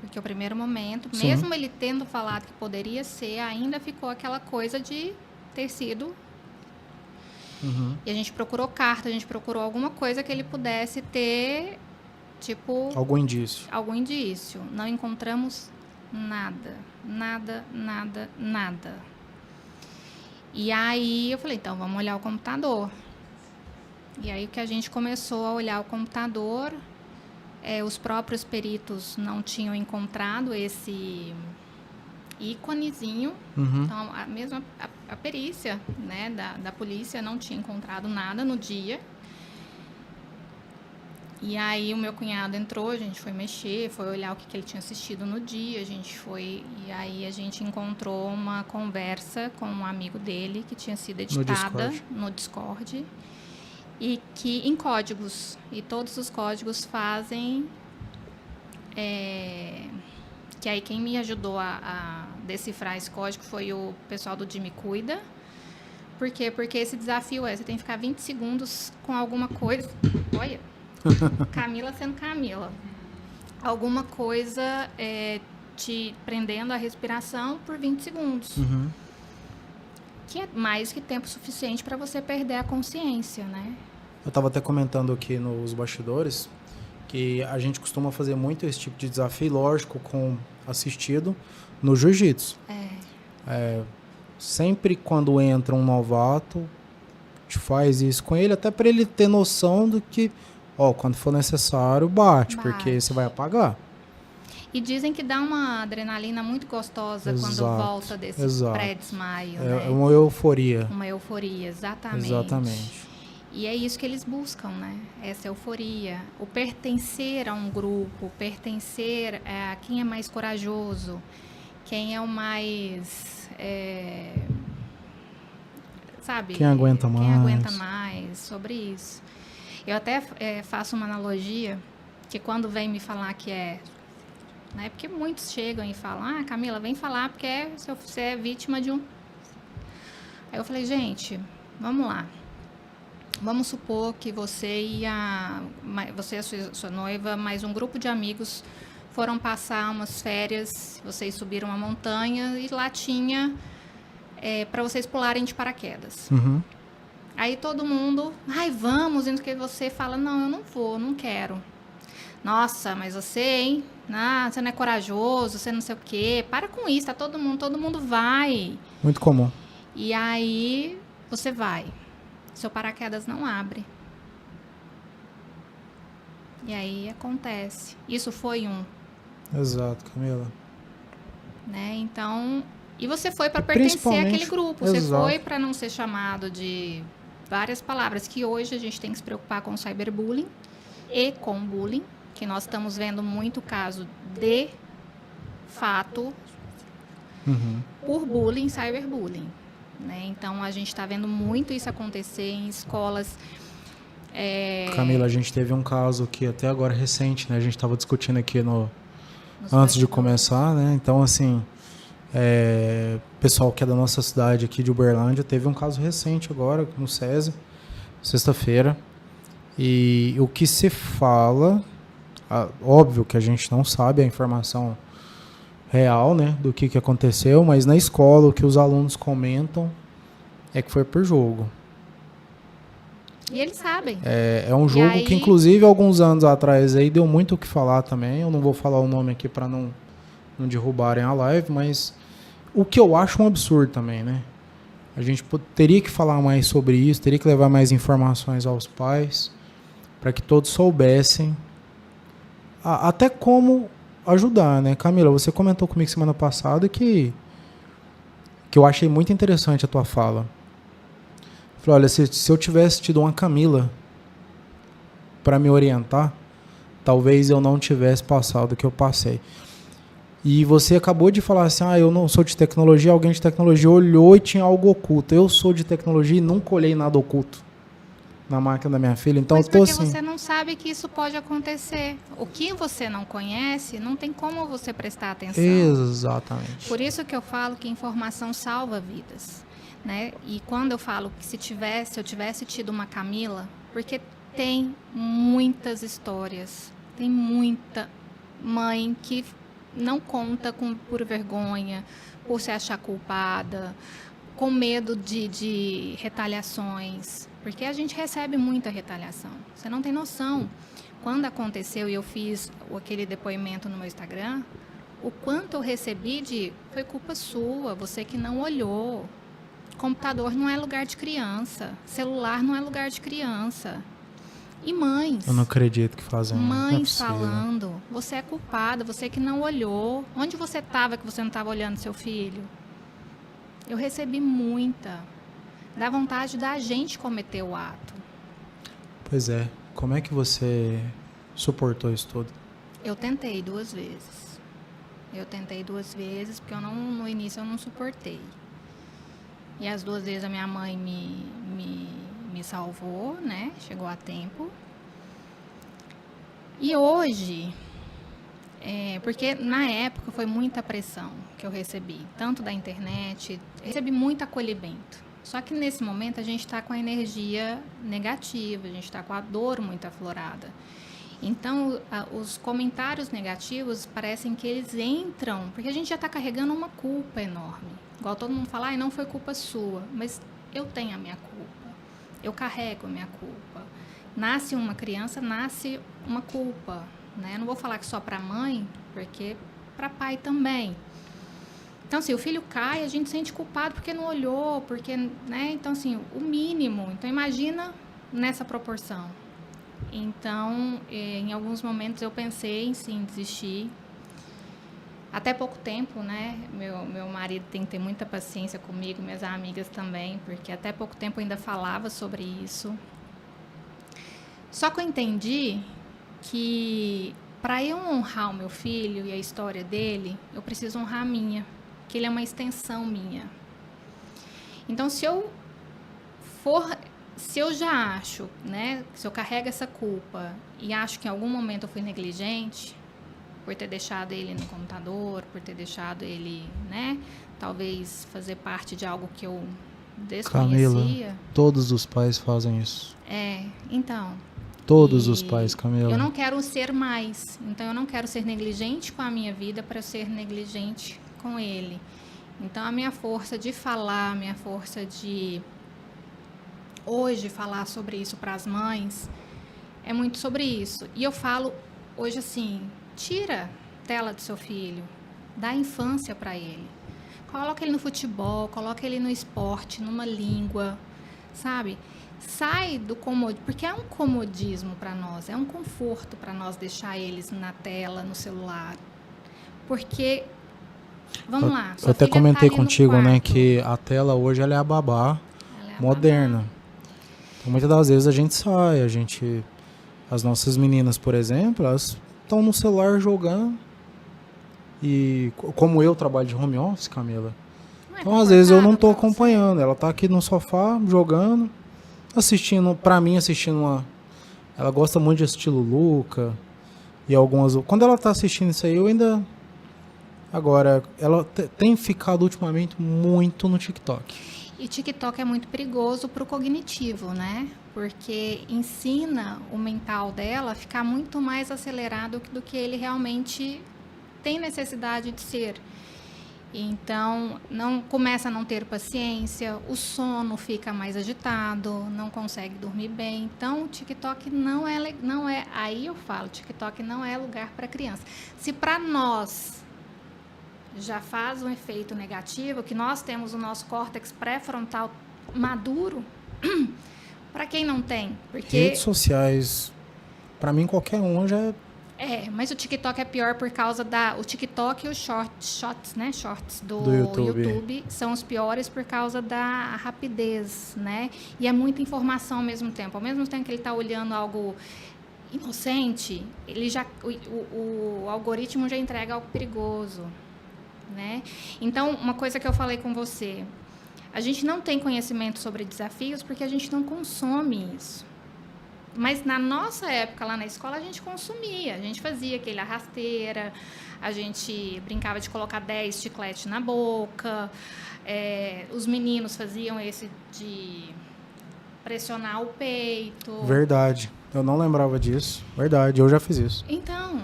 Porque o primeiro momento, Sim. mesmo ele tendo falado que poderia ser, ainda ficou aquela coisa de ter sido. E a gente procurou carta, a gente procurou alguma coisa que ele pudesse ter, tipo, Algum indício. algum indício. Não encontramos nada, nada, nada, nada. E aí eu falei, então vamos olhar o computador. E aí que a gente começou a olhar o computador, os próprios peritos não tinham encontrado esse íconezinho. Então, a perícia, né, da polícia não tinha encontrado nada no dia. E aí o meu cunhado entrou, a gente foi mexer, foi olhar o que ele tinha assistido no dia, e aí a gente encontrou uma conversa com um amigo dele que tinha sido editada no Discord e que em códigos, e todos os códigos fazem que aí quem me ajudou a decifrar esse código foi o pessoal do Jimmy Cuida. Por quê? Porque esse desafio você tem que ficar 20 segundos com alguma coisa. Olha, Camila sendo Camila. Alguma coisa te prendendo a respiração por 20 segundos. Que é mais que tempo suficiente para você perder a consciência, né? Eu estava até comentando aqui nos bastidores que a gente costuma fazer muito esse tipo de desafio, lógico, com assistido no jiu-jitsu. Sempre quando entra um novato, a gente faz isso com ele, até para ele ter noção do que, quando for necessário, bate, porque você vai apagar. E dizem que dá uma adrenalina muito gostosa quando volta desse pré-desmaio, né? É uma euforia. Uma euforia, exatamente. Exatamente. E é isso que eles buscam, né? Essa euforia. O pertencer a um grupo, pertencer a quem é mais corajoso, quem é o mais... sabe? Quem aguenta mais. Quem aguenta mais, sobre isso. Eu até faço uma analogia, que quando vem me falar que né? Porque muitos chegam e falam, Camila, vem falar porque você é vítima de um... Aí eu falei, gente, vamos lá. Vamos supor que você e a sua noiva, mais um grupo de amigos foram passar umas férias, vocês subiram uma montanha e lá tinha para vocês pularem de paraquedas. Aí todo mundo, vamos, e que você fala, não, eu não vou, não quero. Nossa, mas você, hein? Você não é corajoso, você não sei o quê. Para com isso, tá todo mundo vai. Muito comum. E aí você vai. Seu paraquedas não abre. E aí acontece. Isso foi um. Exato, Camila. Né? Então, e você foi para pertencer àquele grupo. Você foi para não ser chamado de várias palavras, que hoje a gente tem que se preocupar com o cyberbullying e com bullying, que nós estamos vendo muito caso de fato por bullying, cyberbullying. Né? Então, a gente está vendo muito isso acontecer em escolas. Camila, a gente teve um caso que até agora recente, né? A gente estava discutindo aqui antes de começar, né? Então, assim, pessoal que é da nossa cidade aqui de Uberlândia, teve um caso recente agora no SESI, sexta-feira. E o que se fala, óbvio que a gente não sabe a informação real, né, do que aconteceu, mas na escola o que os alunos comentam é que foi por jogo. E eles sabem. É um jogo que, inclusive, alguns anos atrás aí deu muito o que falar também. Eu não vou falar o nome aqui para não derrubarem a live, mas o que eu acho um absurdo também, né? A gente teria que falar mais sobre isso, teria que levar mais informações aos pais, para que todos soubessem até como ajudar, né? Camila, você comentou comigo semana passada que eu achei muito interessante a tua fala. Falei, olha, se eu tivesse tido uma Camila para me orientar, talvez eu não tivesse passado o que eu passei. E você acabou de falar assim, eu não sou de tecnologia, alguém de tecnologia olhou e tinha algo oculto. Eu sou de tecnologia e nunca olhei nada oculto na máquina da minha filha. Então, mas porque você não sabe que isso pode acontecer. O que você não conhece, não tem como você prestar atenção. Exatamente. Por isso que eu falo que informação salva vidas. Né? E quando eu falo que se eu tivesse tido uma Camila, porque tem muitas histórias, tem muita mãe que não conta por vergonha, por se achar culpada, com medo de retaliações, porque a gente recebe muita retaliação. Você não tem noção. Quando aconteceu e eu fiz aquele depoimento no meu Instagram, o quanto eu recebi foi culpa sua, você que não olhou. Computador não é lugar de criança, celular não é lugar de criança. E mães. Eu não acredito que fazem isso. Mães falando, você é culpada, você que não olhou. Onde você estava que você não estava olhando seu filho? Eu recebi muita. Dá vontade da gente cometer o ato. Pois é. Como é que você suportou isso tudo? Eu tentei 2 vezes. Porque no início eu não suportei. E as 2 vezes a minha mãe me salvou, né? Chegou a tempo. E hoje, porque na época foi muita pressão que eu recebi, tanto da internet, recebi muito acolhimento. Só que nesse momento a gente está com a energia negativa, a gente está com a dor muito aflorada. Então, os comentários negativos parecem que eles entram, porque a gente já está carregando uma culpa enorme. Igual todo mundo fala, não foi culpa sua, mas eu tenho a minha culpa, eu carrego a minha culpa. Nasce uma criança, nasce uma culpa, né? Não vou falar que só para a mãe, porque para pai também. Então, assim, o filho cai, a gente sente culpado porque não olhou, porque, né? Então, assim, o mínimo. Então, imagina nessa proporção. Então, em alguns momentos eu pensei em sim desistir. Até pouco tempo, né? Meu marido tem que ter muita paciência comigo, minhas amigas também, porque até pouco tempo eu ainda falava sobre isso. Só que eu entendi que para eu honrar o meu filho e a história dele, eu preciso honrar a minha, que ele é uma extensão minha. Então, se eu já acho, né, se eu carrego essa culpa e acho que em algum momento eu fui negligente por ter deixado ele no computador, por ter deixado ele, né, talvez fazer parte de algo que eu desconhecia. Camila, todos os pais fazem isso. Então. Todos os pais, Camila. Eu não quero ser mais. Então, eu não quero ser negligente com a minha vida para ser negligente com ele. Então, a minha força de falar, a minha força de hoje falar sobre isso para as mães é muito sobre isso. E eu falo hoje assim, tira a tela do seu filho, dá infância para ele. Coloca ele no futebol, coloca ele no esporte, numa língua, sabe? Sai do comodismo, porque é um comodismo para nós, é um conforto para nós deixar eles na tela, no celular. Porque, vamos lá. Eu até comentei contigo, né, que a tela hoje ela é a babá moderna. Então, muitas das vezes a gente sai, as nossas meninas, por exemplo, elas estão no celular jogando. E como eu trabalho de home office, Camila, então às vezes eu não estou acompanhando. Ela está aqui no sofá jogando, assistindo ela gosta muito de assistir Luluca e algumas. Quando ela está assistindo isso aí, eu ainda. Agora, ela tem ficado ultimamente muito no TikTok. E TikTok é muito perigoso para o cognitivo, né? Porque ensina o mental dela a ficar muito mais acelerado do que ele realmente tem necessidade de ser. Então, começa a não ter paciência, o sono fica mais agitado, não consegue dormir bem. Então, o TikTok não é, aí eu falo, TikTok não é lugar para criança. Se para nós já faz um efeito negativo, que nós temos o nosso córtex pré-frontal maduro, para quem não tem? Porque redes sociais, para mim qualquer uma já mas o TikTok é pior por causa o TikTok e os shorts, né? Shorts do YouTube são os piores por causa da rapidez, né? E é muita informação ao mesmo tempo. Ao mesmo tempo que ele está olhando algo inocente, o algoritmo já entrega algo perigoso, né? Então, uma coisa que eu falei com você, a gente não tem conhecimento sobre desafios porque a gente não consome isso. Mas na nossa época, lá na escola, a gente consumia. A gente fazia aquele arrasteira, a gente brincava de colocar 10 chicletes na boca, os meninos faziam esse de pressionar o peito. Verdade. Eu não lembrava disso. Verdade, eu já fiz isso. Então,